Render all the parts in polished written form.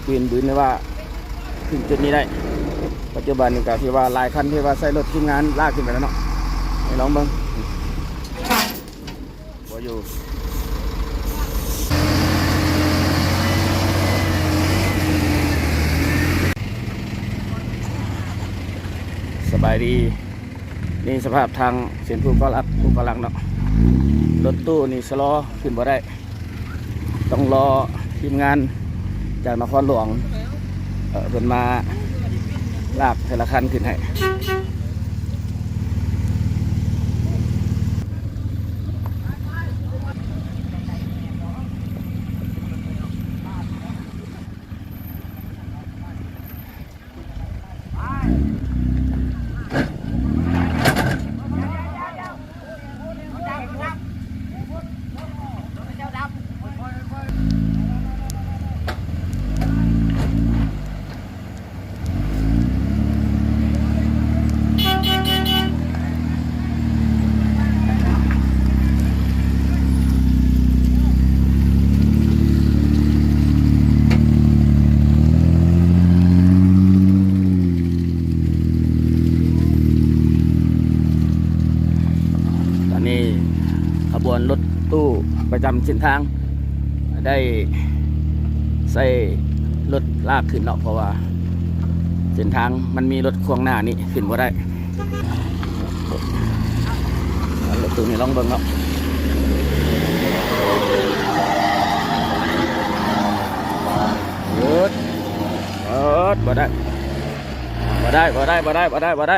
ปีนบืนเลยว่าถึงจุดนี้ได้ปัจจุบันนี่ก็ที่ว่าหลายคันที่ว่าใส่รถทีมงานลากขึ้นไปแล้วเนาะให้ลองเบิ่งบ่อยู่สบายดีนี่สภาพทางเส้นภูกลักเนาะรถตู้นี่สลอขึ้นบ่ได้ต้องรอทีมงานจากนครหลวงเพิ่นมาลากแต่ละคันขึ้นให้ขบวนรถตู้ประจำเส้นทางได้ใส่รถลากขึ้นเนาะเพราะว่าเส้นทางมันมีรถขวางหน้านี่ขึ้นบ่ได้รถตู้นี่ลองเบิ่งเนาะบ่ได้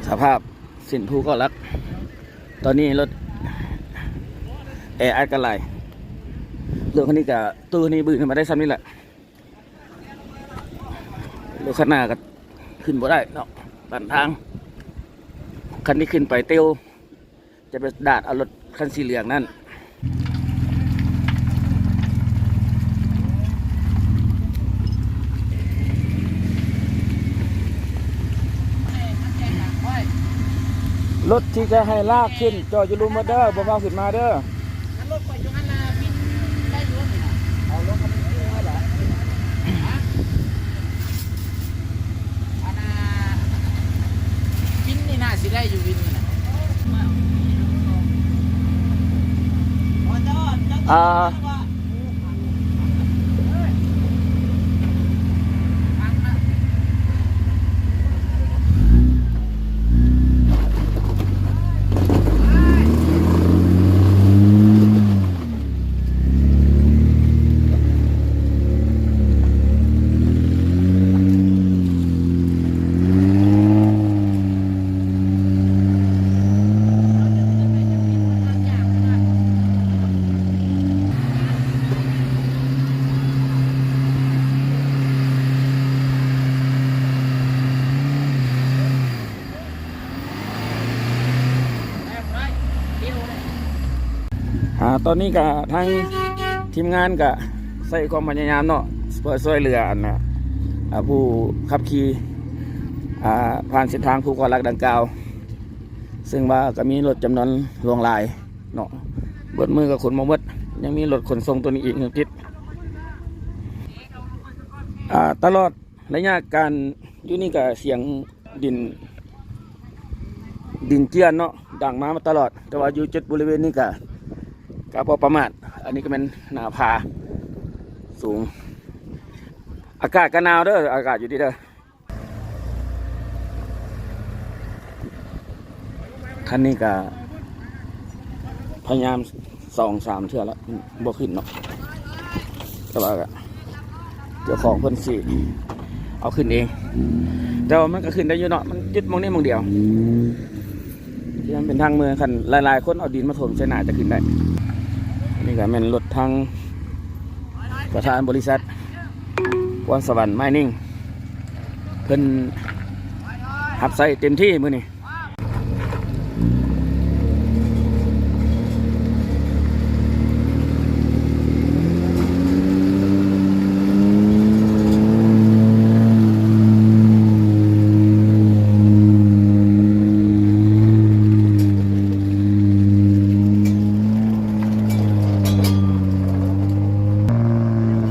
สภาพสินภูก็รักตอนนี้รถอัดกันไหลรถคันนี้กับตู้นี้บืนมาได้ซ้ำนี่แหละรถข้างหน้าก็ขึ้นบ่ได้เนาะตันทางคันนี้ขึ้นไปเตียวจะไปดาดเอารถคันสีเหลืองนั่นรถที่จะให้ลากขึ้นจอดอยู่ลุมมาเด้อบ่มาขึ้นมาเด้อรถไปอยู่นั่นน่ะบินได้อยู่เอารถคันนี้ให้เหรออันน่ะบินนี่น่าสิได้อยู่บินนี่นะตอนนี้กับทางทีมงานกับใส่ความพยายามเนาะเพื่อช่วยเหลืออันนะผู้ขับขี่ผ่านเส้นทางภูกรลักดังกล่าวซึ่งว่าก็มีรถจำนวนลวงลายเนาะเบิดมือกับขนมาเบิดยังมีรถขนส่งตัวนี้อีกหนึ่งทิศตลอดระยะการอยู่นี่กับเสียงดินเจี้ยนเนาะดังมาตลอดแต่ว่าอยู่จุดบริเวณนี้ก็พอประมาทอันนี้ก็เป็นหน้าผาสูงอากาศก็หนาวเด้ออากาศอยู่ดีเด้อคันนี้ก็พยายาม2-3เทื่อแล้วบ่ขึ้นเนาะแต่ว่าเจ้าของเพิ่นสิเอาขึ้นเองแต่ว่ามันก็ขึ้นได้อยู่เนาะมันยึดมองนี้มองเดียวที่มันเป็นทางเมืองคันหลายๆคนเอาดินมาถมใส่หน้าจะขึ้นได้นี่ก็เป็นรถทางประธานบริษัทพรสวรรค์ไมนิ่งเพิ่นหับใส่เต็มที่มื้อนี้ ท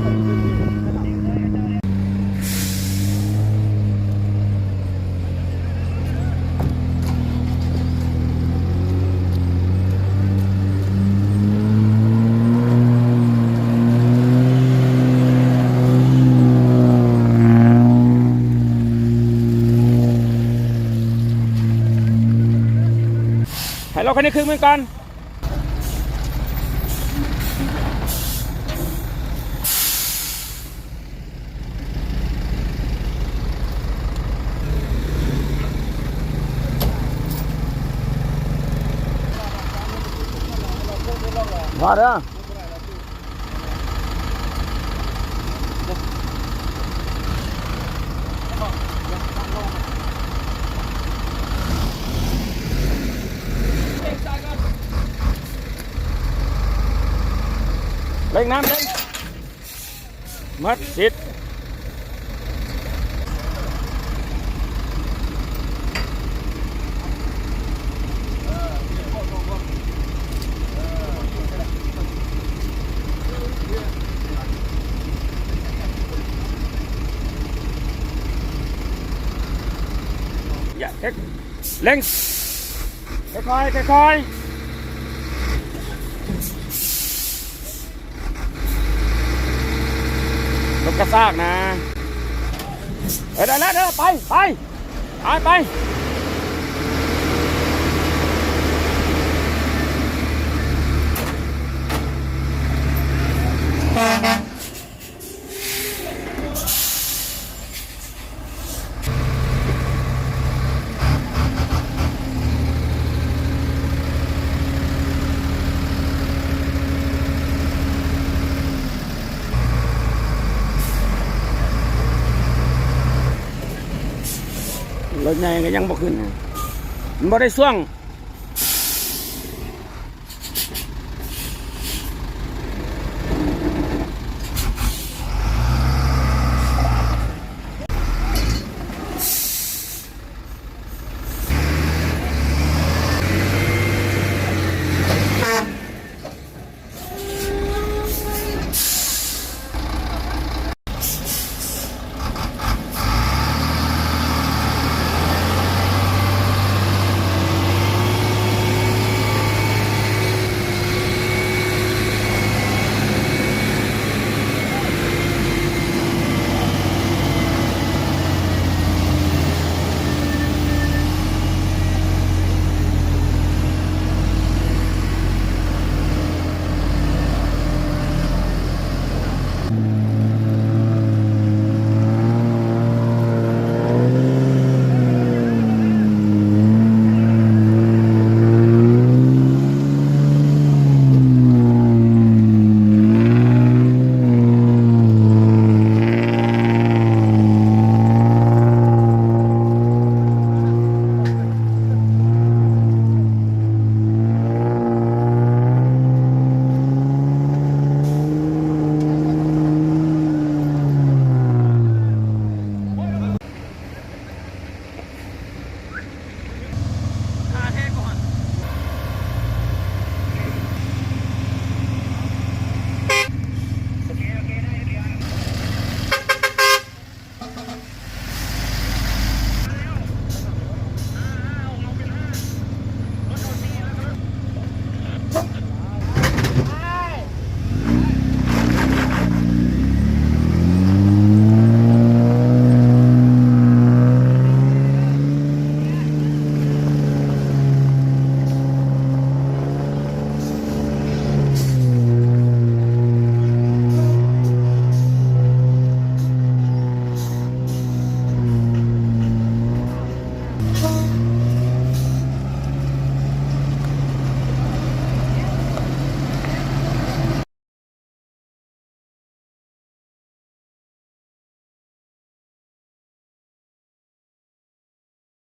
คันนี้ครึ่งมือก่อนมาเด้อเล่งน้ำเล่งมัดสิทธิ์อย่าเล่งค่อยๆค่อยๆลบกระซากนะได้แล้วเด้อไปรถใหญ่ก็ยังบ่ขึ้นนะมันบ่ได้ส่วง